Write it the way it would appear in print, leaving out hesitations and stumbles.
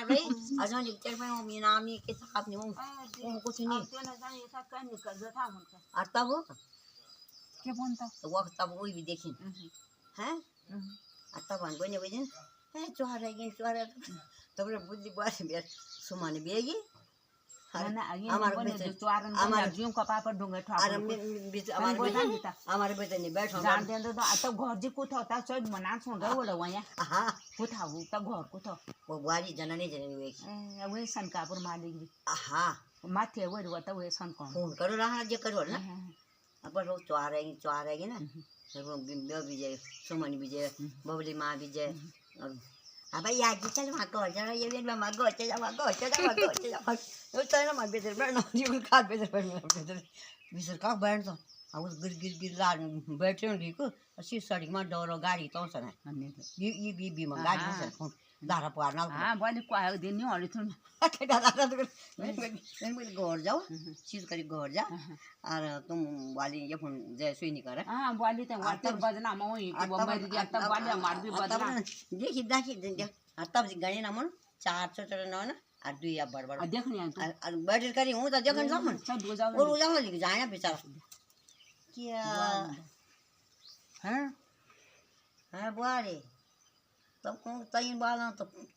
रही अजन जिक्तर में वो मीनामी के साथ नहीं वो कुछ नहीं और तब क्या बनता तो वो तब वही भी देखी हैं और तब हम बने वजन है चुहारा तब रे बुद्धि बात बेर सुमाने बेगी हमारे बेटे ने बैठो जान दे तो तब घर जी को था सब मना सुन रहा वो लोग यहाँ हाँ को था वो तब घर को था वो वाली जननी वे वही सनकापुर मालिक भी हाँ माथे वो तब वही सन कौन फोन करो रहा जे करो ना अब वो चुहारेगी ना वो विजय सुमन विजय बबली माँ विजय अब यार जी चल वहाँ को चलो ये भी वहाँ को चलो वो तो ना मैं बेटर बैठना नहीं खाद बेटर बैठना बेटर का बैठ तो अब उस गिर लाल बैठे हैं ठीक है अस्सी सड़क में डोरो गाड़ी तो सना ये भी में गाड़ी में सना दारा पार ना हाँ बोले को आयो दिन नहीं और इतना अच्छा दादा तो मैं घर जाओ चीज करी घर जा और तुम वाली ये फोन जय सुई नहीं करे हाँ बोली तो वाटर बजना मैं वही कि वो मर गया तब वाले मार भी बजना देखी तब गणी ना मन 4 छोटे ना ना और 2 या बड़ देखने और बैठल करी हूं तो देखन सब सब हो जाओ और हो जाओ लेके जाए बेचारा क्या हैं हैं बुआरे तब कौन तई बाला तो